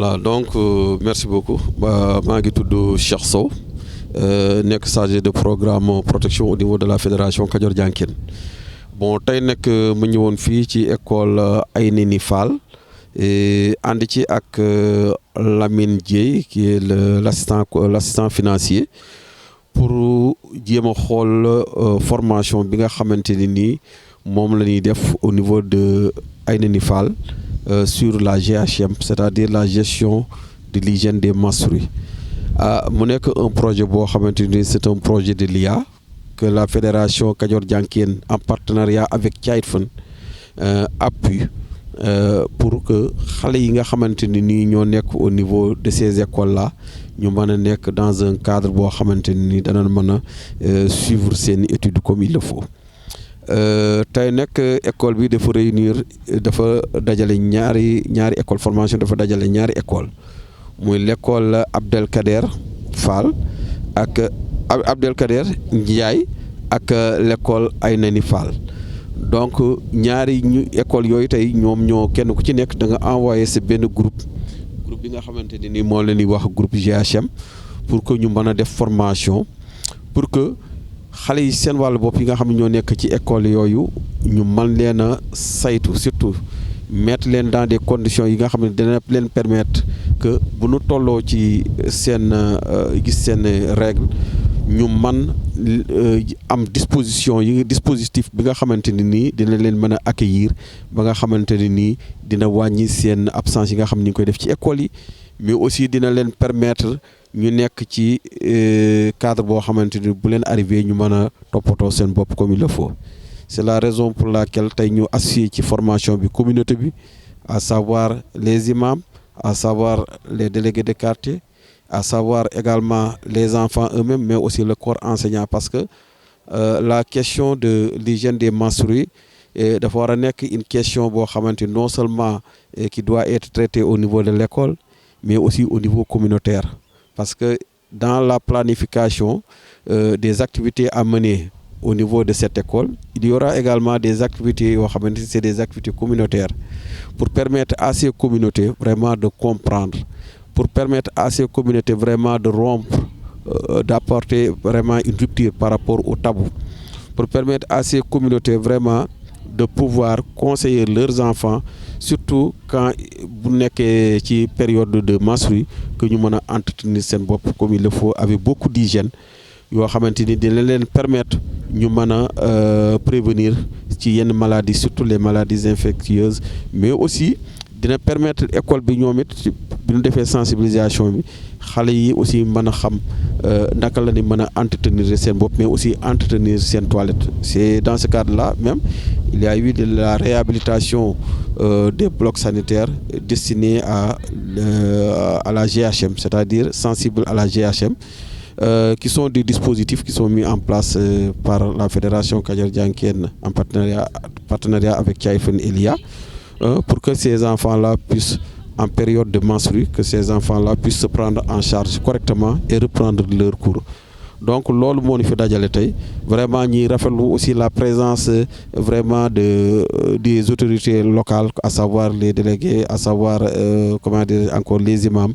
Voilà, donc merci beaucoup. maa ngi tudd Cheikh Sow nekk chargé de programme protection au niveau de la fédération Kajoor Jànkeen. Bon tey nag ma ñëwoon fii ci école Ayneni Fall ànd ci ak Lamine Dieye qui est l'assistant financier pour jéem a xool formation bi nga xamante ni nii moom la ñuy def au niveau de Ayneni Fall sur la GHM, c'est-à-dire la gestion de l'hygiène des menstrues. mu nekk un projet boo xamante ni c'est un projet de l'IA que la fédération Kajoor Jànkeen en partenariat avec Child Fund appuie pour que xale yi nga xamante ni nii ñoo nekk au niveau de ces écoles là ñu mën a nekk dans un cadre boo xamante ni nii danañ mën a suivre seen études comme il le faut. tey nag école bi dafa réunir dafa dajale ñaari école formation dafa dajale ñaari école muy l'école Abdelkader Fall ak Abdelkader Ndiaye ak l'école Ayneni Fall. Donc ñaari école yooyu tey ñoom ñoo kenn ku ci nekk da nga envoyé sa benn groupe bi nga xamante ne ni moo leen di wax groupe GHM pour que ñu mën a def formation pour que xale yi seen wàllu bopp yi nga xam ne ñoo nekk ci école yooyu ñu mën leen a saytu surtout mettre leen dans des conditions yi nga xam ne dina leen permettre que bu nu tolloo ci seen gis seen règle ñu man am dispositif bi nga xamante ne nii dina leen mën a accueillir ba nga xamante ne nii dina wàññi seen absence yi nga xam ni ñu koy def ci école yi mais aussi dina leen permettre ñu nekk ci cadre boo xamante ni bu leen arrivé ñu mën a toppatoo seen bopp comme il le faut. C'est la raison pour laquelle tey ñu associé ci formation bi communauté bi à savoir les imams, à savoir les délégués de quartier, à savoir également les enfants eux-mêmes, mais aussi le corps enseignant, parce que la question de l'hygiène des menstrues dafa war a nekk une question boo xamante non seulement qui doit être traitée au niveau de l'école, mais aussi au niveau communautaire. Parce que dans la planification des activités à mener au niveau de cette école, il y aura également des activités yoo xamante c'est des activités communautaires pour permettre à ces communautés vraiment de comprendre, pour permettre à ces communautés vraiment de rompre, d'apporter vraiment une rupture par rapport au tabou, pour permettre à ces communautés vraiment de pouvoir conseiller leurs enfants, surtout quand bu nekkee ci période de menstrues, que ñu mën a entretenir seen bopp comme il le faut avec beaucoup d'hygiène yoo xamante ni dina leen permettre ñu mën a prévenir ci yenn maladies, surtout les maladies infectieuses, mais aussi dina permettre école bi ñoom it bi ñu defee sensibilisation bi xale yi aussi mën a xam naka la ni mën a entretenir seen bopp mais aussi entretenir seen toilette. C'est dans ce cadre-là même il y a eu de la réhabilitation des blocs sanitaires destinés à la GHM, c'est-à-dire sensibles à la GHM, qui sont des dispositifs qui sont mis en place par la fédération Kajoor Jànkeen en partenariat avec Child Fund et l'IA, pour que ces enfants-là puissent, en période de menstrues, que ces enfants-là puissent se prendre en charge correctement et reprendre leur cours. Donc loolu moo ñu fi dajale tey vraiment ñi rafetlu aussi la présence vraiment des autorités locales, à savoir les délégués, à savoir comment dire encore les imams,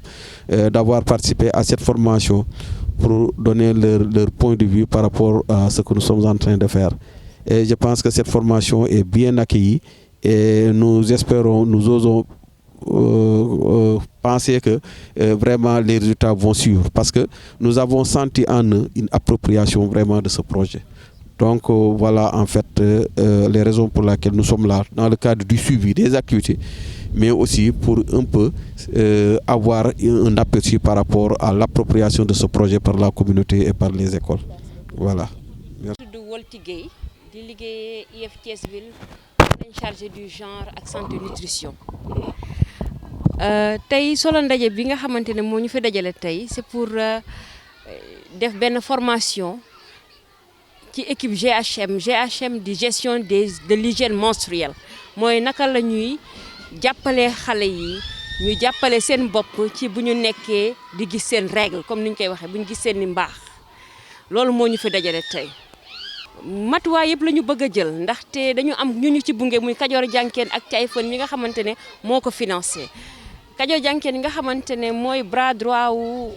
d'avoir participé à cette formation pour donner leur point de vue par rapport à ce que nous sommes en train de faire. Et je pense que cette formation est bien accueillie et nous espérons, nous osons penser que vraiment les résultats vont suivre, parce que nous avons senti en eux une appropriation vraiment de ce projet. Donc voilà en fait les raisons pour lesquelles nous sommes là dans le cadre du suivi des activités, mais aussi pour un peu avoir un aperçu par rapport à l'appropriation de ce projet par la communauté et par les écoles. Voilà. Merci. di liggéey IEF Thiesville chargé du genre ak santé nutrition. tey solo ndaje bi nga xamante ne moo ñu fi dajale tey c'est pour def benn formation ci équipe GHM di gestion de l'hygiène menstruelle, mooy naka la ñuy jàppale xale yi ñu jàppale seen bopp ci bu ñu nekkee di gis seen règle comme ni ñu koy waxee bu ñu gis seen ni mbaax. loolu moo ñu fi dajale tey matuwaay yëpp la ñu bëgg a jël ndaxte dañu am ñu ci bunge muy Kajoor Jànkeen ak Child Fund mi nga xamante ne moo ko financé. Kajoor Jànkeen nga xamante ne mooy bras droit wu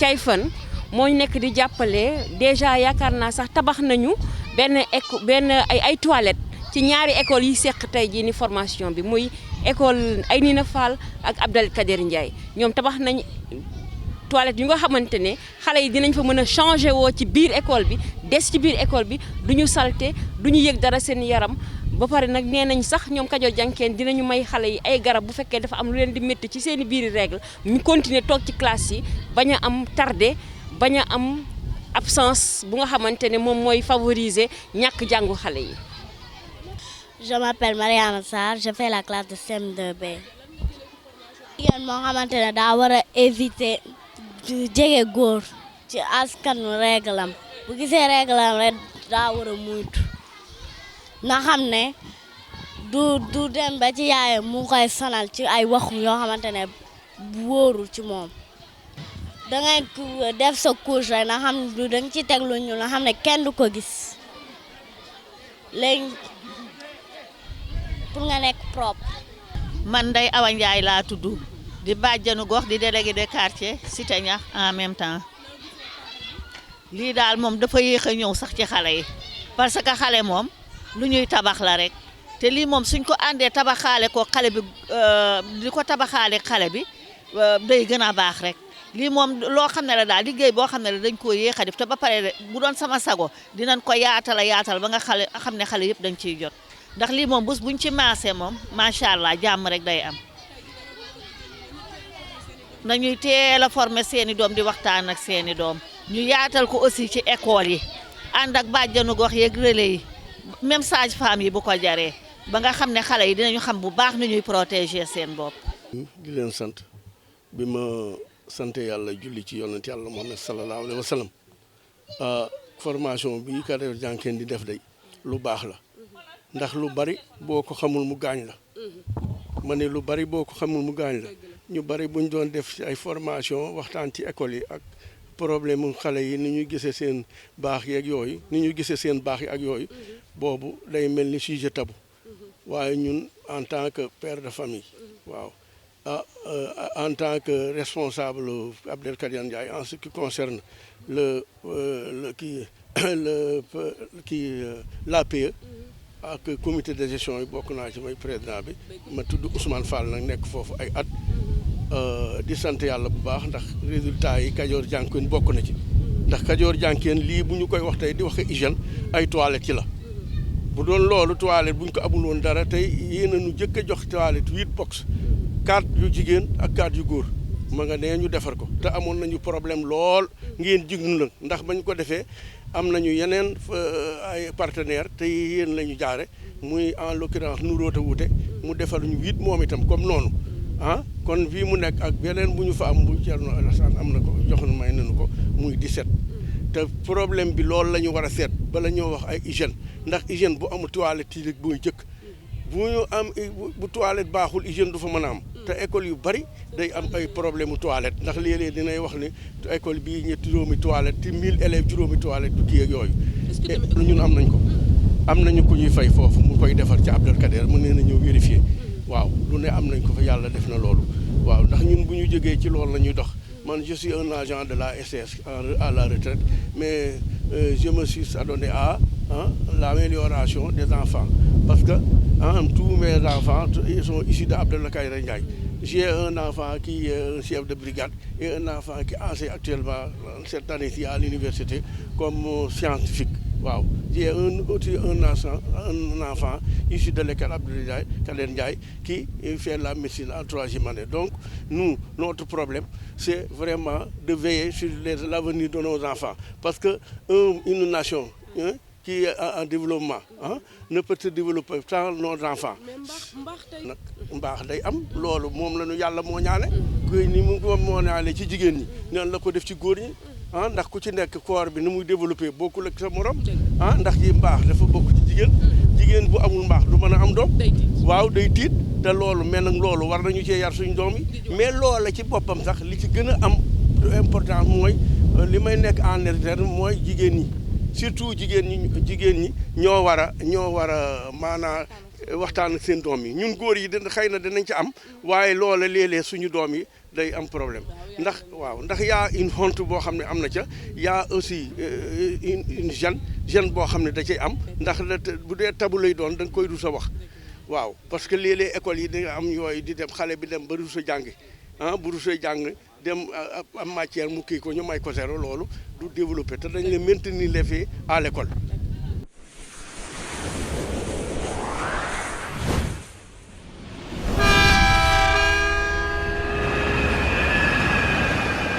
Kayfan moo nekk di jàppale déjà yaakaar naa sax tabax nañu benn ay toilettes ci ñaari écoles yi seq tey jii ni formation bi muy école Aynina Fall ak Abdel Kader Ndiaye ñoom tabax nañ toilettes yu nga xamante ne xale yi dinañ fa mën a changer woo ci biir école bi des ci biir école bi du ñu salte du ñu yëg dara seen yaram ba pare nag nee nañ sax ñoom Kajoor Jànkeen dinañu may xale yi ay garab bu fekkee dafa am lu leen di métti ci seen i biiri règle ñu continuer toog ci classe yi bañ a am tardé bañ a am absence bu nga xamante ne moom mooy favoriser ñàkk jàngu xale yi. Je m'appelle Mariama Sarr, je fais la classe de CM2B. jigéen moo xamante ne daa war a éviter jege góor ci askanu réglam bu gisee réglam rek daa war a muytu na xam ne du dem ba ci yaayam mu koy sonal ci ay waxu yoo xamante ne wóorul ci moom. dangay def sa couche rek na xam ne du danga ci teg lu ñuul na xam ne kenn du ko gis léegi pour nga nekk propre. man Ndeye Awa Ndiaye laa tudd di bàjjanu gox di délégué de quartier Cité Ñax en même temps lii daal moom dafa yéex a ñëw sax ci xale yi parce que xale moom lu ñuy tabax la rek te lii moom suñ ko àndee tabaxaale ko xale bi di ko tabaxaale xale bi day gën a baax rek lii moom loo xam ne la daal liggéey boo xam ne la dañ koo yéex a def te ba pare bu doon sama sago dinañ ko yaatal ba nga xam ne xale yëpp dañ ciy jot ndax lii moom bés buñ ci maasee moom macha allah jàmm rek day am nañuy teel a former seeni doom di waxtaan ak seeni doom ñu yaatal ko aussi ci école yi ànd ak bàjjanu gox yeeg relais yi même sage-femme yi bu ko jaree ba nga xam ne xale yi dinañu xam bu baax ni ñuy protéger seen bopp. di leen sant bi ma sant yàlla julli ci yonent yàlla Muhammad sallallahu alayhi wa sallam formation bi Kajoor Jànkeen di def day lu baax la ndax lu bari boo ko xamul mu gaañ la ma ne lu bari boo ko xamul mu gaañ la ñu bari buñ doon def ci ay formation waxtaan ci école yi ak problème mu xale yi ni ñuy gisee seen baax yi ak yooyu ni ñuy gisee seen baax yi ak yooyu boobu day mel ni sujet tabou waaye ñun en tant que père de famille waaw en tant que responsable Abdel Kader Ndiaye en ce qui concerne l'APE ak comité de gestion yi bokk naa ci may président bi ma tudd Ousmane Fall nag nekk foofu ay at di sant yàlla bu baax ndax résultat yi Kajoor Jànkeen bokk na ci ndax Kajoor Jànkeen lii bu ñu koy wax tey di wax hygiène ay toilettes ci la bu doon loolu toilette bu ñu ko amul woon dara tey yéen a ñu jëkk a jox toilette 8 box 4 yu jigéen ak 4 yu góor ma nga nee ñu defar ko te amoon nañu problème lool ngeen jignu la ndax bañ ko defee am nañu yeneen ay partenaires te yéen la ñu jaare muy en l'occurrence nu róota wute mu defal ñu 8 moom itam comme noonu kon fii mu nekk ak beneen bu ñu fa am bu Thierno Alassane am na ko jox na may nañu ko muy 17 te problème bi loolu la ñu war a seet bala ñoo wax ay hygiène ndax hygiène bu amul toilette yi rek booy jëkk bu ñu am bu toilette baaxul hygiène du fa mën a am te école yu bari day am ay problème mu toilette ndax léeg-léeg dinay wax ni école bii ñetti juróomi toilette te 1000 élèves juróomi toilette du kii ak yooyu ñun am nañ ko am nañu ku ñuy fay foofu mu koy defar ci Abdel Kader mu nee na ñëw vérifier waaw lu ne am nañ ko fa yàlla def na loolu waaw ndax ñun bu ñu jógee ci loolu la ñuy dox man je suis un agent de la SS à la retraite mais je me suis adonné à l'amélioration des enfants parce que tous mes enfants ils sont issus de Abdel Kader Ndiaye. J'ai un enfant qui est un chef de brigade et un enfant qui enseigne actuellement cette année-ci à l'université comme scientifique. Wow. J'ai aussi un enfant issu de l'école Abdel Kader Ndiaye qui fait la médecine en 3e année. Donc, nous, notre problème, c'est vraiment de veiller sur l'avenir de nos enfants. Parce qu'une nation qui est en développement ne peut se développer sans nos enfants. mbaax day am loolu moom la ñu yàlla moo ñaane kuy ni mu ko moo ñaane ci jigéen ñi noonu la ko def ci góor ñi ndax ku ci nekk corps bi ni muy développé bokkul ak sa morom ndax ci mbaax dafa bokk ci jigéen bu amul mbaax du mën a am doom waaw day tiit te loolu mais nag loolu war nañu cee yar suñu doom yi mais loola ci boppam sax li ci gën a am important mooy li may nekk en interne mooy jigéen ñi surtout jigéen ñi ñoo war a maanaam waxtaan ak seen doom yi ñun góor yi dina xëy na dinañ ci am waaye loola léeg-léeg suñu doom yi day am problème ndax waaw ndax yaa une honte boo xam ne am na ca yaa aussi une gêne boo xam ne da cay am ndax bu dee tabu lay doon da nga koy rus a wax waaw parce que léeg-léeg école yi di nga am yooyu di dem xale bi dem ba rus a jàngi bu rus a jàng dem am matière mu kii ko ñu may ko zéro loolu du développé te dañ le maintenir les filles à l'école